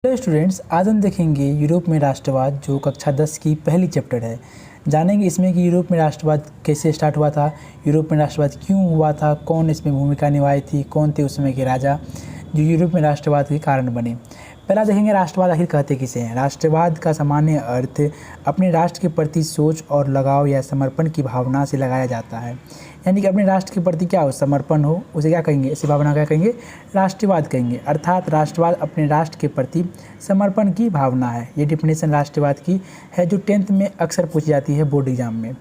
Hello students, आज हम देखेंगे यूरोप में राष्ट्रवाद जो कक्षा 10 की पहली चैप्टर है। जानेंगे इसमें कि यूरोप में राष्ट्रवाद कैसे स्टार्ट हुआ था, यूरोप में राष्ट्रवाद क्यों हुआ था, कौन इसमें भूमिका निभाई थी, कौन थे उस समय के राजा जो यूरोप में राष्ट्रवाद के कारण बने। पहला देखेंगे राष्ट्रवाद आखिर कहते किसे हैं। राष्ट्रवाद का सामान्य अर्थ अपने राष्ट्र के प्रति सोच और लगाव या समर्पण की भावना से लगाया जाता है। यानी कि अपने राष्ट्र के प्रति क्या हो, समर्पण हो, उसे क्या कहेंगे, इसी भावना क्या कहेंगे, राष्ट्रवाद कहेंगे। अर्थात राष्ट्रवाद अपने राष्ट्र के प्रति समर्पण की भावना है। ये डिफिनेशन राष्ट्रवाद की है जो 10th में अक्सर पूछी जाती है बोर्ड एग्जाम में।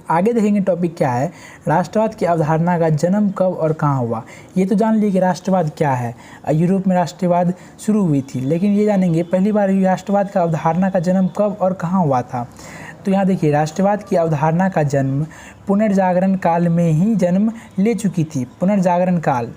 आगे देखेंगे टॉपिक क्या है, राष्ट्रवाद की अवधारणा का जन्म कब और कहाँ हुआ। ये तो जान लिए कि राष्ट्रवाद क्या है, यूरोप में राष्ट्रवाद शुरू हुई थी, लेकिन ये जानेंगे पहली बार राष्ट्रवाद का अवधारणा का जन्म कब और कहाँ हुआ था। तो यहाँ देखिए, राष्ट्रवाद की अवधारणा का जन्म पुनर्जागरण काल में ही जन्म ले चुकी थी। पुनर्जागरण काल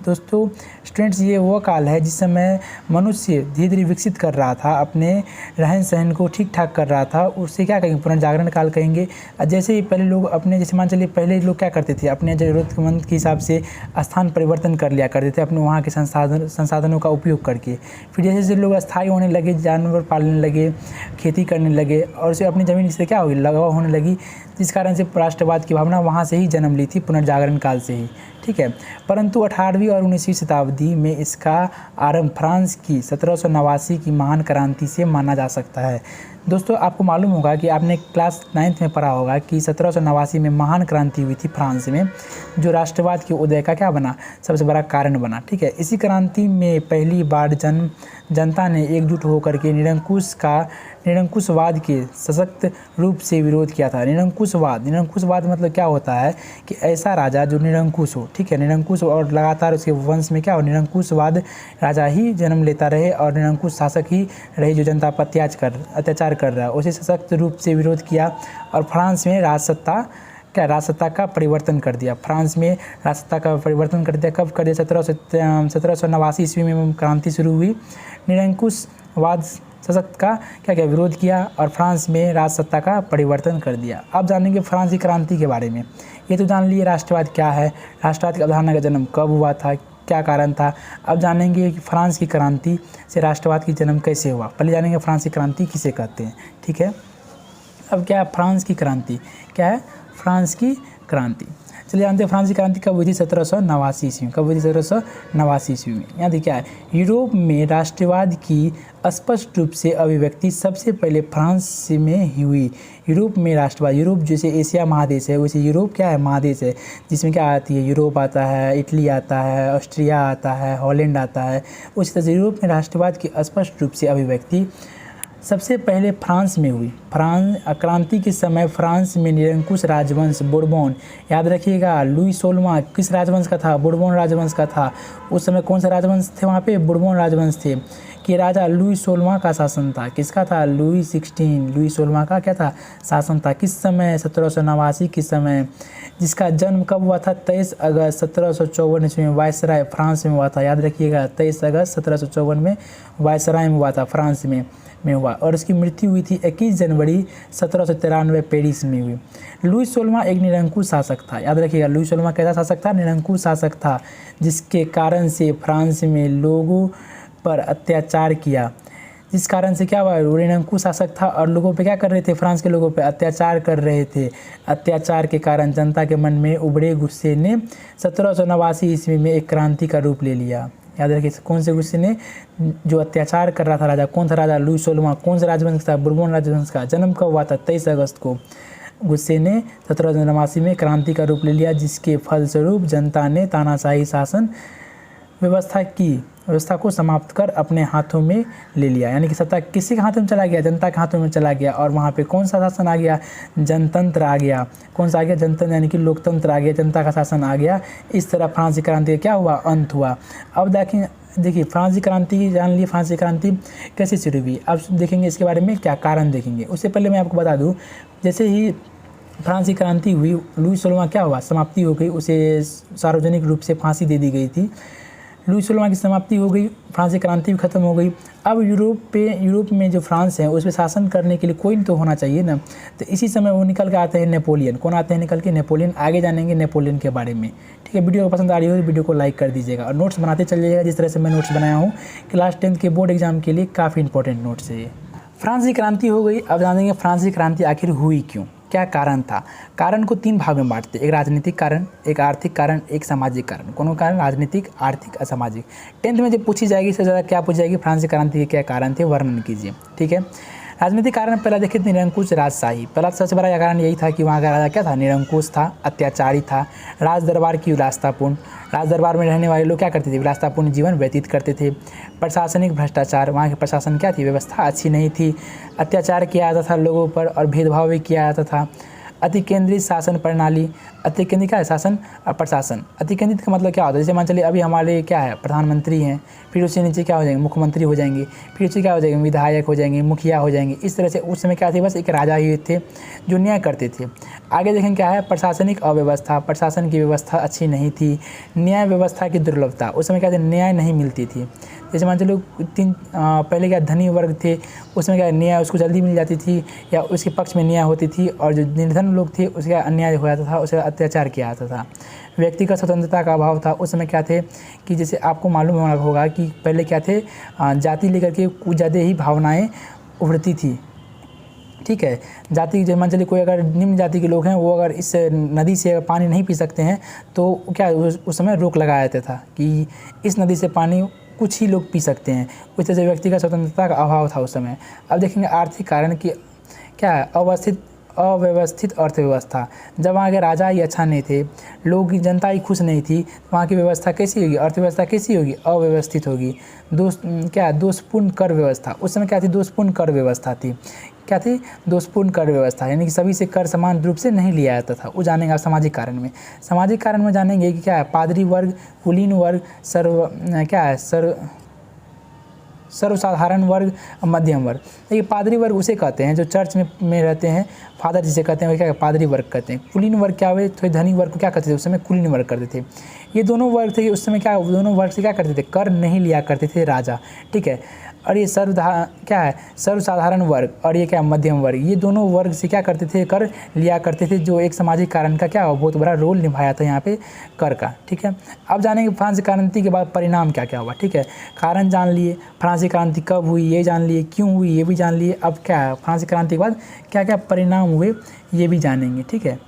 दोस्तों स्टूडेंट्स, ये वो काल है जिस समय मनुष्य धीरे धीरे विकसित कर रहा था, अपने रहन सहन को ठीक ठाक कर रहा था, उससे क्या कहेंगे, पुनर्जागरण काल कहेंगे। जैसे ही पहले लोग अपने, जैसे मान चलिए पहले लोग क्या करते थे, अपने ज़रूरतमंद के हिसाब से स्थान परिवर्तन कर लिया करते थे अपने वहाँ के संसाधनों का उपयोग करके। फिर जैसे जैसे लोग स्थायी होने लगे, जानवर पालने लगे, खेती करने लगे और उसे अपनी ज़मीन से क्या हुई, लगाव होने लगी, जिस कारण से राष्ट्रवाद की भावना वहाँ से ही जन्म ली थी, पुनर्जागरण काल से ही। ठीक है, परंतु 18वीं और 19वीं शताब्दी में इसका आरंभ फ्रांस की 1789 की महान क्रांति से माना जा सकता है। दोस्तों आपको मालूम होगा कि आपने क्लास 9th में पढ़ा होगा कि 1789 में महान क्रांति हुई थी फ्रांस में, जो राष्ट्रवाद के उदय का क्या बना, सबसे बड़ा कारण बना। ठीक है, इसी क्रांति में पहली बार जनता ने एकजुट होकर के निरंकुशवाद के सशक्त रूप से विरोध किया था। निरंकुशवाद मतलब क्या होता है कि ऐसा राजा जो निरंकुश हो। ठीक है, निरंकुश और लगातार उसके वंश में क्या हो, निरंकुशवाद राजा ही जन्म लेता रहे और निरंकुश शासक ही रहे जो जनता पर अत्याचार कर रहा है, उसे सशक्त रूप से विरोध किया और फ्रांस में राजसत्ता का परिवर्तन कर दिया। फ्रांस में राजसत्ता का परिवर्तन कर दिया। कब कर दिया, 1789 ईस्वी में क्रांति शुरू हुई। निरंकुशवाद सशक्त का क्या विरोध किया और फ्रांस में राजसत्ता का परिवर्तन कर दिया। अब जानेंगे फ्रांसीसी क्रांति के बारे में। ये तो जान लिए राष्ट्रवाद क्या है, राष्ट्रवाद की अवधारणा का जन्म कब हुआ था, क्या कारण था। अब जानेंगे कि फ्रांस की क्रांति से राष्ट्रवाद की जन्म कैसे हुआ। पहले जानेंगे फ्रांस की क्रांति किसे कहते हैं। ठीक है, अब क्या है फ्रांस की क्रांति, क्या है फ्रांस की क्रांति। चलिए जानते हैं फ्रांस की क्रांति कब हुई थी, 1789 ईस्वी में। कब हुई थी, 1789 ईस्वी में। यहाँ देखिए क्या है, यूरोप में राष्ट्रवाद की स्पष्ट रूप से अभिव्यक्ति सबसे पहले फ्रांस में ही हुई। यूरोप में राष्ट्रवाद, यूरोप जैसे एशिया महादेश है वैसे यूरोप क्या है, महादेश है, जिसमें क्या आती है, यूरोप आता है, इटली आता है, ऑस्ट्रिया आता है, हॉलैंड आता है। उसी तरह से यूरोप में राष्ट्रवाद की स्पष्ट रूप से अभिव्यक्ति सबसे पहले फ्रांस में हुई। क्रांति के समय फ्रांस में निरंकुश राजवंश बुरबोन, याद रखिएगा, लुई 16वां किस राजवंश का था, बुरबोन राजवंश का था। उस समय कौन सा राजवंश थे वहाँ पे, बुरबोन राजवंश थे कि राजा लुई 16वां का शासन था। किसका था, लुई 16वां का क्या था, शासन था। किस समय, 1789 के समय, जिसका जन्म कब हुआ था, 23 अगस्त 1754 ईस्वी में वायसराय फ्रांस में हुआ था। याद रखिएगा, 23 अगस्त 1754 में वायसराय में हुआ था, फ्रांस में हुआ। और उसकी मृत्यु हुई थी 21 जनवरी 1793 पेरिस में हुई। लुई 16वां एक निरंकुश शासक था। याद रखिएगा, लुई 16वां कैसा शासक था, निरंकुश शासक था, जिसके कारण से फ्रांस में लोगों पर अत्याचार किया। जिस कारण से क्या हुआ, वो निरंकुश शासक था और लोगों पे क्या कर रहे थे, फ्रांस के लोगों पे अत्याचार कर रहे थे। अत्याचार के कारण जनता के मन में उभरे गुस्से ने 1789 ईस्वी में एक क्रांति का रूप ले लिया। याद रखिए, कौन से गुस्से ने, जो अत्याचार कर रहा था राजा, कौन था राजा, लुई 16वां, कौन सा राजवंश था, बुरबोन राजवंश का। जन्म कब हुआ था, 23 अगस्त को। गुस्से ने 1789 में क्रांति का रूप ले लिया, जिसके फलस्वरूप जनता ने तानाशाही शासन व्यवस्था को समाप्त कर अपने हाथों में ले लिया। यानी कि सत्ता किसी के हाथों में चला गया, जनता के हाथों में चला गया और वहाँ पे कौन सा शासन आ गया, जनतंत्र आ गया। कौन सा आ गया, जनतंत्र, यानी कि लोकतंत्र आ गया, जनता का शासन आ गया। इस तरह फ्रांसीसी क्रांति का क्या हुआ, अंत हुआ। अब देखिए फ्रांसीसी क्रांति जान ली, फ्रांसीसी क्रांति कैसे शुरू हुई। अब देखेंगे इसके बारे में क्या कारण देखेंगे। उससे पहले मैं आपको बता दूँ, जैसे ही फ्रांसीसी क्रांति हुई, लुई 16वां क्या हुआ, समाप्ति हो गई, उसे सार्वजनिक रूप से फांसी दे दी गई थी। लुई 16वां की समाप्ति हो गई, फ्रांसीसी क्रांति भी खत्म हो गई। अब यूरोप में जो फ्रांस है उस पर शासन करने के लिए कोई तो होना चाहिए ना। तो इसी समय वो निकल के आते हैं नेपोलियन। कौन आते हैं निकल के? नेपोलियन। आगे जानेंगे नेपोलियन के बारे में, ठीक है। वीडियो को पसंद आ रही हो तो वीडियो को लाइक कर दीजिएगा और नोट्स बनाते चलिएगा, जिस तरह से मैं नोट्स बनाया हूँ। क्लास 10th के बोर्ड एग्जाम के लिए काफ़ी इंपॉर्टेंट नोट्स है ये। फ्रांसीसी क्रांति हो गई। अब जानेंगे फ्रांसीसी क्रांति आखिर हुई क्यों, क्या कारण था। कारण को 3 भाग में बांटते, एक राजनीतिक कारण, एक आर्थिक कारण, एक सामाजिक कारण। कौन कारण? राजनीतिक, आर्थिक और सामाजिक। 10th में जब पूछी जाएगी इससे ज़्यादा क्या पूछी जाएगी, फ्रांसीसी क्रांति के क्या कारण थे, वर्णन कीजिए, ठीक है। राजनीतिक कारण पहला देखिए, निरंकुश राजशाही। पहला सबसे बड़ा कारण यही था कि वहाँ का राजा क्या था, निरंकुश था, अत्याचारी था। राज दरबार की विलासतापूर्ण, राज दरबार में रहने वाले लोग क्या करते थे, विलासतापूर्ण जीवन व्यतीत करते थे। प्रशासनिक भ्रष्टाचार, वहाँ की प्रशासन क्या थी, व्यवस्था अच्छी नहीं थी। अत्याचार किया जाता था लोगों पर और भेदभाव भी किया जाता था। अतिकेंद्रित शासन प्रणाली, अतिकेंद्रित क्या है, शासन और प्रशासन। अतिकेंद्रित का मतलब क्या होता है, जैसे मान चलिए अभी हमारे क्या है, प्रधानमंत्री हैं, फिर उससे नीचे क्या हो जाएंगे, मुख्यमंत्री हो जाएंगे, फिर उससे क्या हो जाएंगे, विधायक हो जाएंगे, मुखिया हो जाएंगे। इस तरह से उस समय क्या थे, बस एक राजा ही थे जो न्याय करते थे। आगे देखें क्या है, प्रशासनिक अव्यवस्था, प्रशासन की व्यवस्था अच्छी नहीं थी। न्याय व्यवस्था की दुर्लभता, उस समय क्या थे, न्याय नहीं मिलती थी। जैसे मान चलो पहले क्या धनी वर्ग थे, उसमें क्या न्याय उसको जल्दी मिल जाती थी या उसके पक्ष में न्याय होती थी, और जो निर्धन लोग थे उसका अन्याय हो जाता था, उसे अत्याचार किया जाता था। व्यक्तिगत स्वतंत्रता का अभाव था। उस समय क्या थे कि जैसे आपको मालूम होगा कि पहले क्या थे, जाति लेकर के कुछ ज़्यादा ही भावनाएँ उभरती थी, ठीक है। जाति जैसे मान चलिए कोई अगर निम्न जाति के लोग हैं, वो अगर इस नदी से पानी नहीं पी सकते हैं तो क्या उस समय रोक लगाया जाता था कि इस नदी से पानी कुछ ही लोग पी सकते हैं। उस तरह से व्यक्तिगत स्वतंत्रता का अभाव था उस समय। अब देखेंगे आर्थिक कारण कि क्या है, अव्यवस्थित अर्थव्यवस्था। जब वहाँ के राजा ही अच्छा नहीं थे, लोग की जनता ही खुश नहीं थी, वहाँ की व्यवस्था कैसी होगी, अर्थव्यवस्था कैसी होगी, अव्यवस्थित होगी। दोषपूर्ण कर व्यवस्था। उस समय क्या थी, दोषपूर्ण कर व्यवस्था थी। क्या थी, दोषपूर्ण कर व्यवस्था, यानी कि सभी से कर समान रूप से नहीं लिया जाता था। वो जानेंगे आप सामाजिक कारण में। सामाजिक कारण में जानेंगे कि क्या है, पादरी वर्ग, कुलीन वर्ग, सर्वसाधारण वर्ग, मध्यम वर्ग। देखिए पादरी वर्ग उसे कहते हैं जो चर्च में रहते हैं, फादर जिसे कहते हैं, क्या पादरी वर्ग कहते हैं। कुलीन वर्ग क्या हुए, थोड़े धनी वर्ग को क्या करते थे, उस समय कुलीन वर्ग करते थे। ये दोनों वर्ग थे, उस समय क्या, दोनों वर्ग से क्या करते थे, कर नहीं लिया करते थे राजा, ठीक है। और ये सर्वसाधारण वर्ग और ये क्या, मध्यम वर्ग, ये दोनों वर्ग से क्या करते थे, कर लिया करते थे, जो एक सामाजिक कारण का क्या बहुत बड़ा रोल निभाया था यहाँ पे कर का, ठीक है। अब जानेंगे फ्रांसीसी क्रांति के बाद परिणाम क्या क्या हुआ, ठीक है। कारण जान लिए, फ्रांसीसी क्रांति कब हुई ये जान लिए, क्यों हुई ये भी जान लिए। अब क्या है, फ्रांसीसी क्रांति के बाद क्या क्या परिणाम हुए ये भी जानेंगे, ठीक है।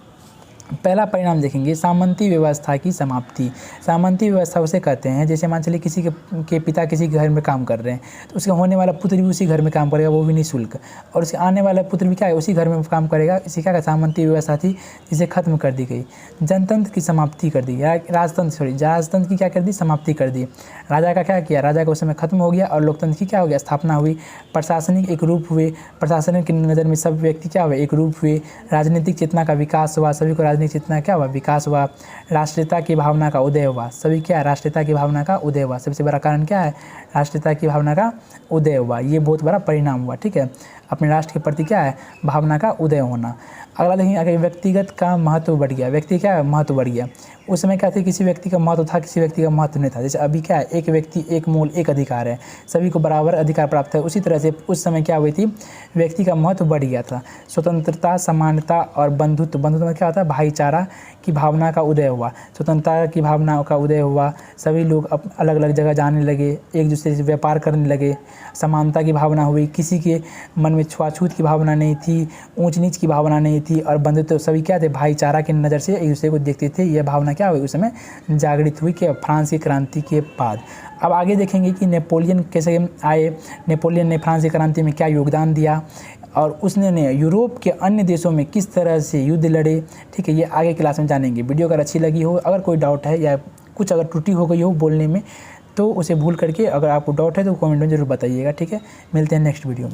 पहला परिणाम देखेंगे, सामंती व्यवस्था की समाप्ति। सामंती व्यवस्था उसे कहते हैं, जैसे मान चलिए किसी के पिता किसी के घर में काम कर रहे हैं तो उसका होने वाला पुत्र भी उसी घर में काम करेगा, वो भी निःशुल्क, और उसके आने वाला पुत्र भी क्या है, उसी घर में काम करेगा। इसी क्या सामंती व्यवस्था थी, जिसे खत्म कर दी गई। जनतंत्र की समाप्ति कर दी, राजतंत्र की क्या कर दी, समाप्ति कर दी। राजा का क्या किया, राजा का उस समय खत्म हो गया और लोकतंत्र की क्या हो गया, स्थापना हुई। प्रशासनिक एक रूप हुए, प्रशासन की नज़र में सब व्यक्ति क्या हुए, एक रूप हुए। राजनीतिक चेतना का विकास हुआ, सभी को राजनीतिक चेतना क्या हुआ, विकास हुआ। राष्ट्रीयता की भावना का उदय हुआ, सभी क्या, राष्ट्रीयता की भावना का उदय हुआ। सबसे बड़ा कारण क्या है, राष्ट्रीयता की भावना का उदय हुआ, ये बहुत बड़ा परिणाम हुआ, ठीक है। अपने राष्ट्र के प्रति क्या है, भावना का उदय होना। अगला देखिए, अगर व्यक्तिगत का महत्व बढ़ गया, व्यक्ति क्या है, महत्व बढ़ गया। उस समय क्या थे, किसी व्यक्ति का महत्व था, किसी व्यक्ति का महत्व नहीं था। जैसे अभी क्या है, एक व्यक्ति एक मूल एक अधिकार है, सभी को बराबर अधिकार प्राप्त है। उसी तरह से उस समय क्या हुई थी, व्यक्ति का महत्व बढ़ गया था। स्वतंत्रता, समानता और बंधुत्व में क्या होता है, भाईचारा की भावना का उदय हुआ। स्वतंत्रता की भावना का उदय हुआ, सभी लोग अलग अलग जगह जाने लगे, एक दूसरे से व्यापार करने लगे। समानता की भावना हुई, किसी के मन में छुआछूत की भावना नहीं थी, ऊंच नीच की भावना नहीं थी। और बंधुत्व, सभी क्या थे, भाईचारा की नज़र से एक दूसरे को देखते थे। यह भावना क्या हुई, उस समय जागृत हुई कि फ्रांसीसी क्रांति के बाद। अब आगे देखेंगे कि नेपोलियन कैसे आए, नेपोलियन ने फ्रांसीसी क्रांति में क्या योगदान दिया और उसने यूरोप के अन्य देशों में किस तरह से युद्ध लड़े, ठीक है। ये आगे क्लास में जानेंगे। वीडियो अगर अच्छी लगी हो, अगर कोई डाउट है या कुछ अगर त्रुटि हो गई हो बोलने में, तो उसे भूल करके अगर आपको डाउट है तो कमेंट में ज़रूर बताइएगा, ठीक है। मिलते हैं नेक्स्ट वीडियो में।